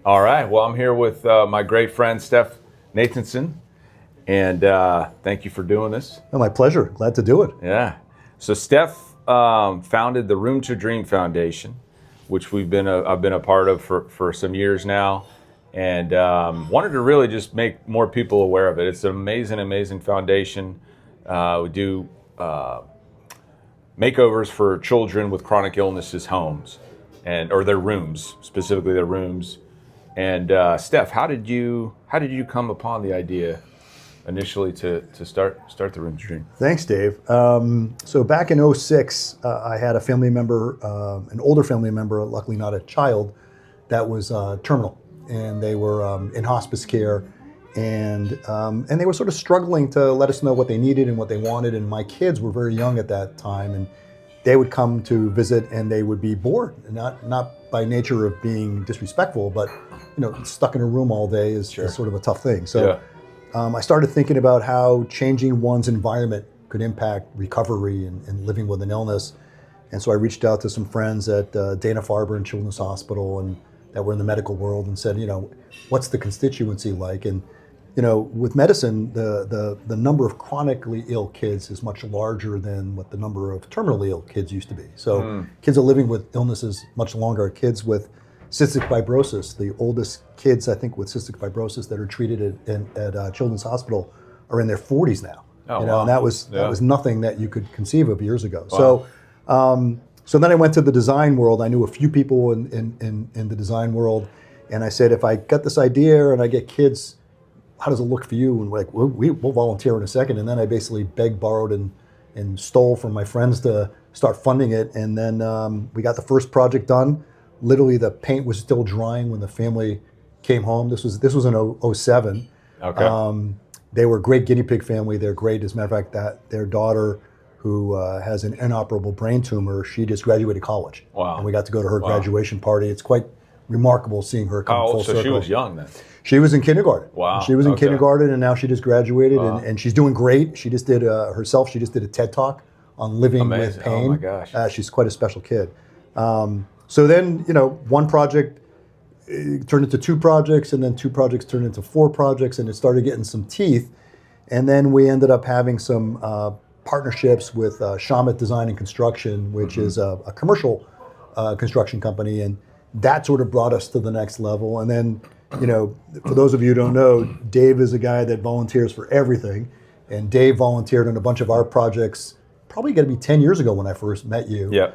All right. Well, I'm here with my great friend, Stef Nathanson. And thank you for doing this. Oh, my pleasure. Glad to do it. Yeah. So Stef founded the Room to Dream Foundation, which I've been a part of for some years now. And wanted to really just make more people aware of it. It's an amazing, amazing foundation. We do makeovers for children with chronic illnesses homes or their rooms, specifically their rooms. And Stef, how did you come upon the idea initially to start the Room to Dream? Thanks, Dave. So back in '06, I had a family member, an older family member, luckily not a child, that was terminal, and they were in hospice care, and they were sort of struggling to let us know what they needed and what they wanted. And my kids were very young at that time, and they would come to visit, and they would be bored, not by nature of being disrespectful, but stuck in a room all day is sort of a tough thing. So I started thinking about how changing one's environment could impact recovery and living with an illness. And so I reached out to some friends at Dana-Farber and Children's Hospital and that were in the medical world and said, what's the constituency like? And with medicine, the number of chronically ill kids is much larger than what the number of terminally ill kids used to be. So kids are living with illnesses much longer. Kids with cystic fibrosis, the oldest kids, I think, with cystic fibrosis that are treated at Children's Hospital are in their 40s now. Oh, wow. And that was nothing that you could conceive of years ago. Wow. So then I went to the design world. I knew a few people in the design world, and I said, if I got this idea and I get kids, how does it look for you? And we'll volunteer in a second. And then I basically begged, borrowed, and stole from my friends to start funding it. And then we got the first project done. Literally, the paint was still drying when the family came home. This was in '07. Okay. They were a great guinea pig family. They're great. As a matter of fact, that their daughter, who has an inoperable brain tumor, she just graduated college. Wow. And we got to go to her graduation party. It's quite remarkable seeing her come full circle. So she was young then? She was in kindergarten. Wow. She was in kindergarten, and now she just graduated, and she's doing great. She just did she just did a TED Talk on living with pain. Oh my gosh. She's quite a special kid. So then, one project turned into two projects, and then two projects turned into four projects, and it started getting some teeth. And then we ended up having some partnerships with Shamet Design and Construction, which is a commercial construction company, and that sort of brought us to the next level. And then, for those of you who don't know, Dave is a guy that volunteers for everything, and Dave volunteered on a bunch of our projects, probably going to be 10 years ago when I first met you. Yeah.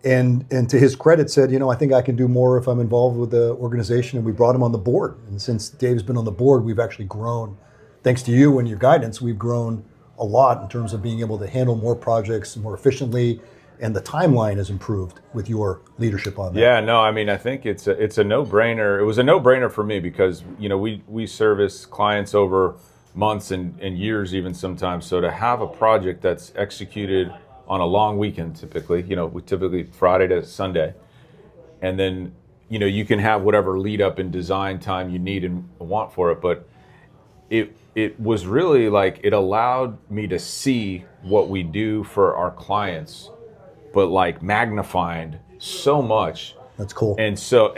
And to his credit said, I think I can do more if I'm involved with the organization, and we brought him on the board. And since Dave's been on the board, we've actually grown. Thanks to you and your guidance, we've grown a lot in terms of being able to handle more projects more efficiently, and the timeline has improved with your leadership on that. Yeah, no, I mean, I think it's a no-brainer. It was a no-brainer for me because, we service clients over months and years even sometimes. So to have a project that's executed on a long weekend, typically, we typically Friday to Sunday, and then, you can have whatever lead up and design time you need and want for it. But it was really like, it allowed me to see what we do for our clients, but like magnified so much. That's cool. And so,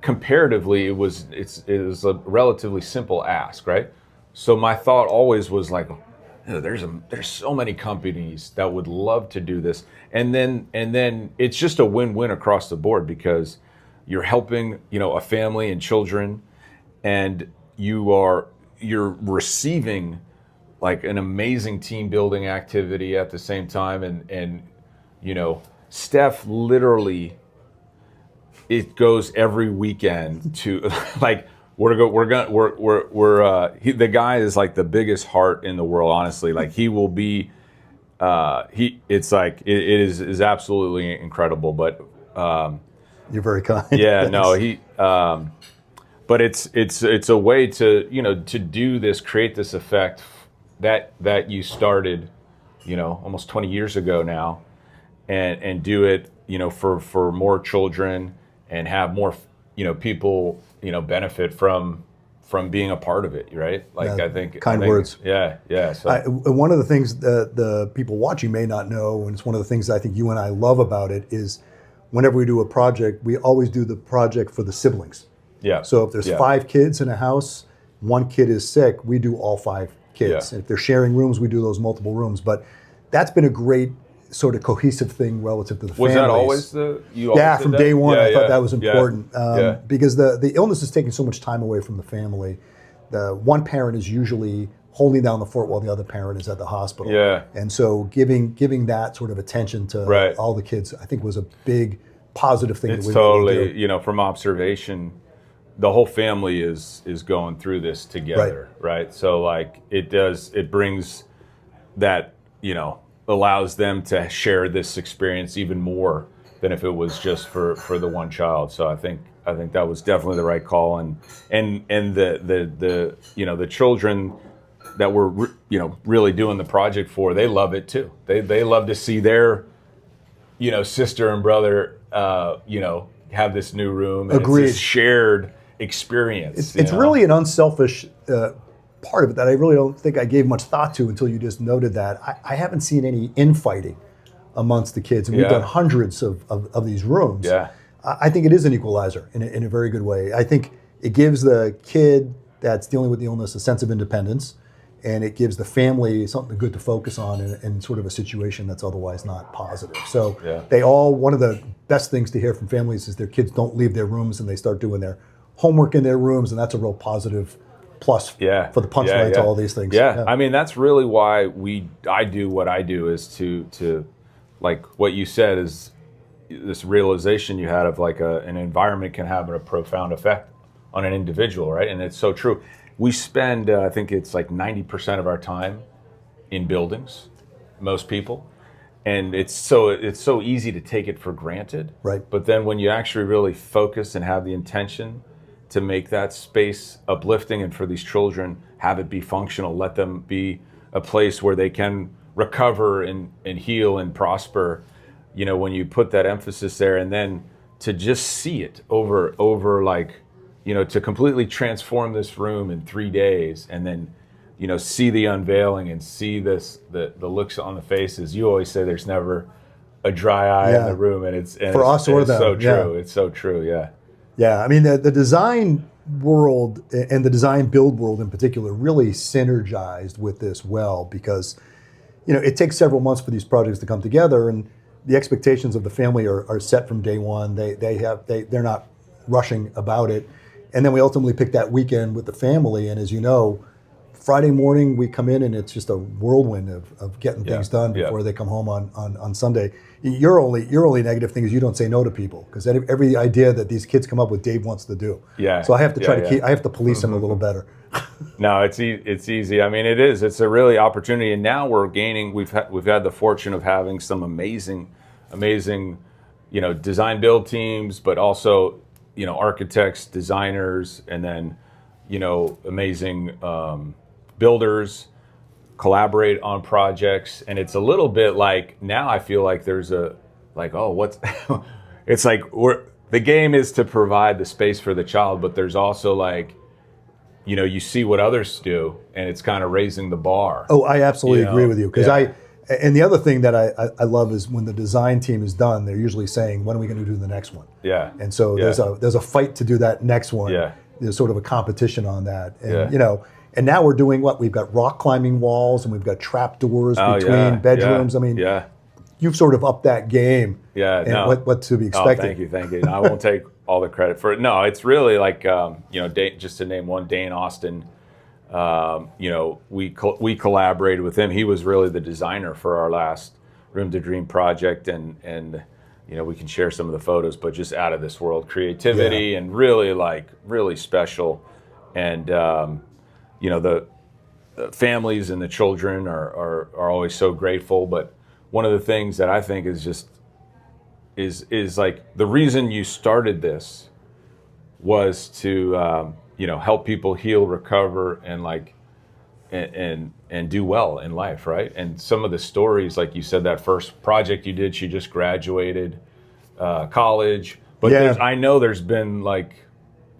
comparatively, it was a relatively simple ask, right? So my thought always was like, there's so many companies that would love to do this, and then it's just a win-win across the board because you're helping a family and children, and you're receiving like an amazing team building activity at the same time, and Stef literally, it goes every weekend to like. The guy is like the biggest heart in the world, honestly. Like he will be, it's like, it is absolutely incredible. But you're very kind. Yeah, no, but it's a way to, to do this, create this effect that you started, almost 20 years ago now, and do it, for more children and have more, people, benefit from being a part of it, right? Like, yeah, I think words. Yeah. So one of the things that the people watching may not know, and it's one of the things I think you and I love about it, is whenever we do a project, we always do the project for the siblings. Yeah. So if there's 5 kids in a house, 1 kid is sick, we do all 5 kids. Yeah. If they're sharing rooms, we do those multiple rooms. But that's been a great sort of cohesive thing relative to the families. Was that always you? Yeah, always from did day that? one, Yeah, I thought yeah, that was important yeah. because the illness is taking so much time away from the family. The one parent is usually holding down the fort while the other parent is at the hospital. Yeah. And so giving that sort of attention to all the kids, I think, was a big positive thing. It's that we totally, do. from observation, the whole family is going through this together, right? So like it brings that, allows them to share this experience even more than if it was just for the one child. So I think that was definitely the right call, and the children that we're really doing the project for, they love it too. They love to see their sister and brother have this new room. And Agreed. It's this shared experience. It's really an unselfish part of it that I really don't think I gave much thought to until you just noted that. I haven't seen any infighting amongst the kids, and we've done hundreds of these rooms. Yeah. I think it is an equalizer in a very good way. I think it gives the kid that's dealing with the illness a sense of independence, and it gives the family something good to focus on in sort of a situation that's otherwise not positive. So one of the best things to hear from families is their kids don't leave their rooms and they start doing their homework in their rooms, and that's a real positive plus for the punchline to all these things. Yeah. I mean, that's really why I do what I do, is to like what you said, is this realization you had of like an environment can have a profound effect on an individual, right? And it's so true. We spend, I think it's like 90% of our time in buildings, most people. And it's so easy to take it for granted. Right. But then when you actually really focus and have the intention to make that space uplifting, and for these children, have it be functional, let them be a place where they can recover and heal and prosper, when you put that emphasis there, and then to just see it over like, to completely transform this room in 3 days, and then, see the unveiling and see the looks on the faces. You always say there's never a dry eye in the room, and it's so true. Yeah. It's so true. Yeah. Yeah, I mean, the design world and the design build world in particular really synergized with this well, because, it takes several months for these projects to come together, and the expectations of the family are set from day one. They're not rushing about it. And then we ultimately pick that weekend with the family, and as you know, Friday morning we come in and it's just a whirlwind of getting things done before they come home on Sunday. Your only negative thing is you don't say no to people, because every idea that these kids come up with, Dave wants to do. Yeah. So I have to try to I have to police them a little better. No, it's easy. I mean, it is. It's a really opportunity, and now we're gaining. We've had the fortune of having some amazing, design build teams, but also architects, designers, and then amazing builders collaborate on projects. And it's a little bit like, now I feel like there's it's like the game is to provide the space for the child, but there's also like, you see what others do, and it's kind of raising the bar. Oh, I absolutely agree with you, because and the other thing that I love is when the design team is done, they're usually saying, when are we going to do the next one? Yeah. And so there's a fight to do that next one. Yeah. There's sort of a competition on that. And and now we're doing what? We've got rock climbing walls, and we've got trap doors between bedrooms. I mean, you've sort of upped that game. Yeah. And what to be expected. Oh, thank you. I won't take all the credit for it. No, it's really like, just to name one, Dane Austin. We collaborated with him. He was really the designer for our last Room to Dream project, and we can share some of the photos, but just out of this world creativity and really special. And the families and the children are always so grateful. But one of the things that I think is like the reason you started this was to help people heal, recover, and do well in life, right? And some of the stories, like you said, that first project you did, she just graduated college, but I know there's been like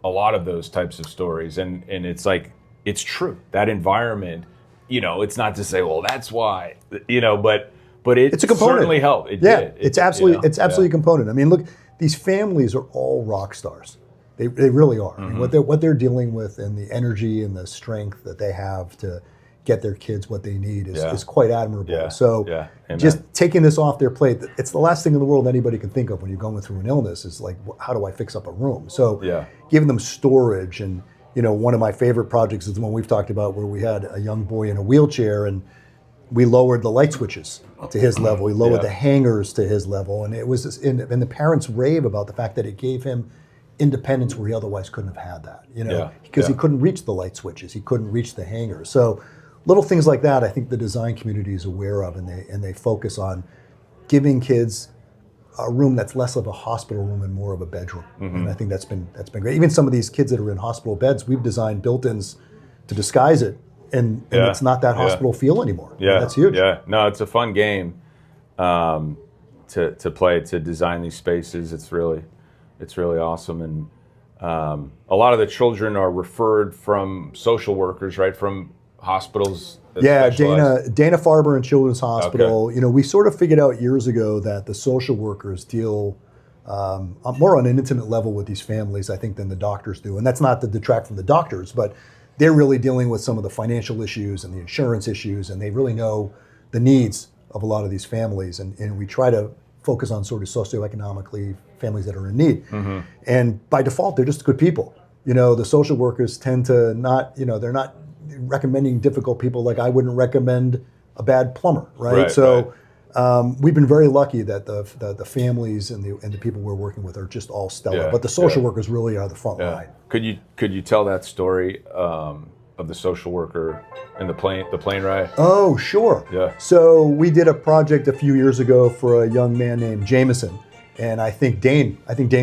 a lot of those types of stories, and it's like, it's true, that environment, it's not to say, well, that's why, but but it's a component. Certainly helped. It yeah, did. It's absolutely a component. I mean, look, these families are all rock stars. They really are. I mean, what they're dealing with and the energy and the strength that they have to get their kids what they need is quite admirable. Yeah. So just taking this off their plate, it's the last thing in the world anybody can think of when you're going through an illness is like, how do I fix up a room? So giving them storage and, one of my favorite projects is the one we've talked about where we had a young boy in a wheelchair and we lowered the light switches to his level. We lowered the hangers to his level. And it was, and the parents rave about the fact that it gave him independence where he otherwise couldn't have had that, because he couldn't reach the light switches. He couldn't reach the hangers. So little things like that, I think the design community is aware of, and they focus on giving kids a room that's less of a hospital room and more of a bedroom. And I think that's been great. Even some of these kids that are in hospital beds, we've designed built-ins to disguise it, and it's not that hospital feel anymore. Yeah, that's huge. Yeah, no, it's a fun game to play, to design these spaces. It's really awesome, and a lot of the children are referred from social workers, right, from hospitals. Yeah, Dana-Farber and Children's Hospital. Okay. We sort of figured out years ago that the social workers deal more on an intimate level with these families, I think, than the doctors do. And that's not to detract from the doctors, but they're really dealing with some of the financial issues and the insurance issues, and they really know the needs of a lot of these families. And we try to focus on sort of socioeconomically families that are in need. And by default, they're just good people. The social workers tend to not, they're not recommending difficult people like I wouldn't recommend a bad plumber, right? So we've been very lucky that the families and the people we're working with are just all stellar. But the social workers really are the front line. Could you tell that story of the social worker and the plane ride? Oh, sure. Yeah. So we did a project a few years ago for a young man named Jameson, and I think Dane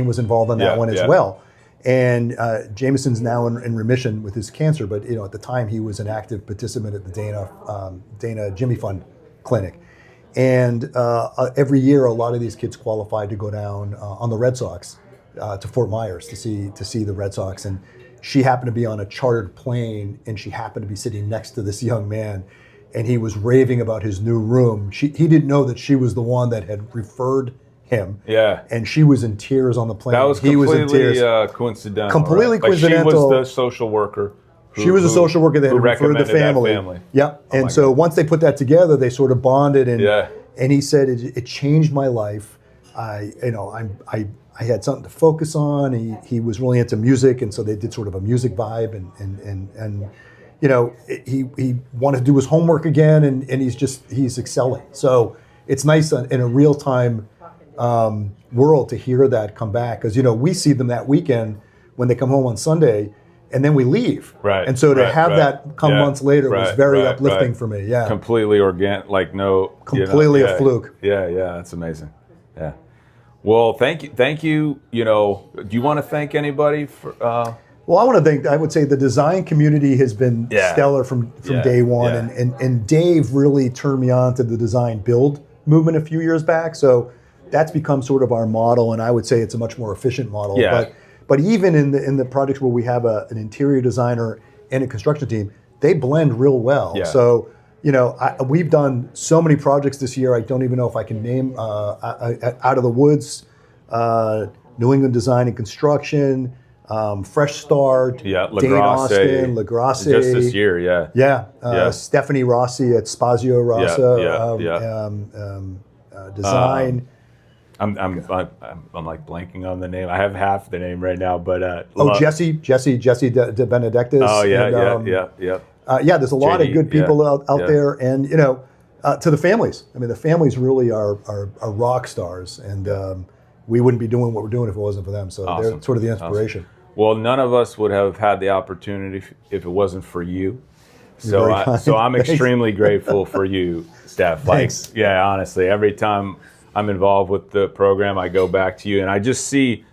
was involved on that one as well. And Jameson's now in remission with his cancer, but at the time he was an active participant at the Dana Jimmy Fund Clinic. And every year, a lot of these kids qualified to go down on the Red Sox to Fort Myers to see the Red Sox. And she happened to be on a chartered plane, and she happened to be sitting next to this young man, and he was raving about his new room. He didn't know that she was the one that had referred him. Yeah. And she was in tears on the plane. That was completely coincidental. Completely right? coincidental. She was the social worker. She was a social worker that had referred the family. Yeah. And so once they put that together, they sort of bonded, and he said it changed my life. I had something to focus on. He was really into music, and so they did sort of a music vibe, and he wanted to do his homework again, and he's excelling. So it's nice in a real time world to hear that come back, because we see them that weekend when they come home on Sunday, and then we leave. Right. And so to have that come months later was very uplifting for me. Yeah. Completely organic, completely a fluke. Yeah, that's amazing. Yeah. Well, thank you. Do you want to thank anybody for? Well, I would say the design community has been stellar from day one, and Dave really turned me on to the design build movement a few years back. So that's become sort of our model, and I would say it's a much more efficient model. Yeah. But even in the projects where we have an interior designer and a construction team, they blend real well. Yeah. So we've done so many projects this year. I don't even know if I can name Out of the Woods, New England Design and Construction, Fresh Start, Dane Austin, LaGrasse. Just this year, Stephanie Rossi at Spazio Rossa Design. I'm like blanking on the name. I have half the name right now, but Jesse De Benedictis. Oh yeah, there's a lot of good people out there, and to the families. I mean, the families really are rock stars, and we wouldn't be doing what we're doing if it wasn't for them. So they're sort of the inspiration. Awesome. Well, none of us would have had the opportunity if it wasn't for you. So I'm extremely grateful for you, Stef. Thanks. Honestly, every time I'm involved with the program, I go back to you, and I just see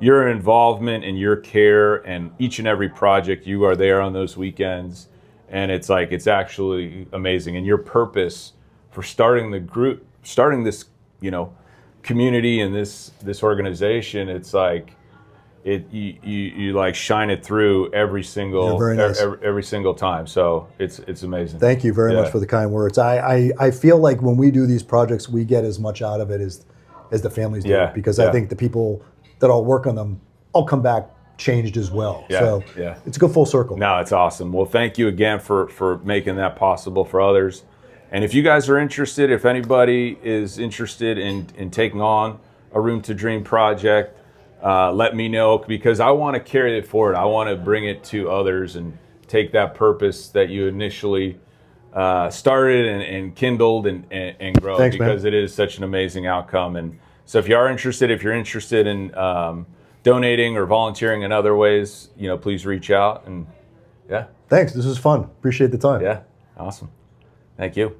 your involvement and your care, and each and every project you are there on those weekends, and it's actually amazing. And your purpose for starting this community and this organization, it's you like shine it through every single You're very nice. every single time. So it's amazing. Thank you very Yeah. much for the kind words. I feel like when we do these projects, we get as much out of it as the families do, Yeah, because yeah. I think the people that all work on them all come back changed as well. Yeah, So yeah. it's a good full circle. No, it's awesome. Well, thank you again for making that possible for others. And if you guys are interested, if anybody is interested in taking on a Room to Dream project, let me know, because I want to carry it forward. I want to bring it to others and take that purpose that you initially started and kindled and grow. Thanks, man. Because it is such an amazing outcome. And so if you're interested in donating or volunteering in other ways, please reach out. And yeah. Thanks. This was fun. Appreciate the time. Yeah. Awesome. Thank you.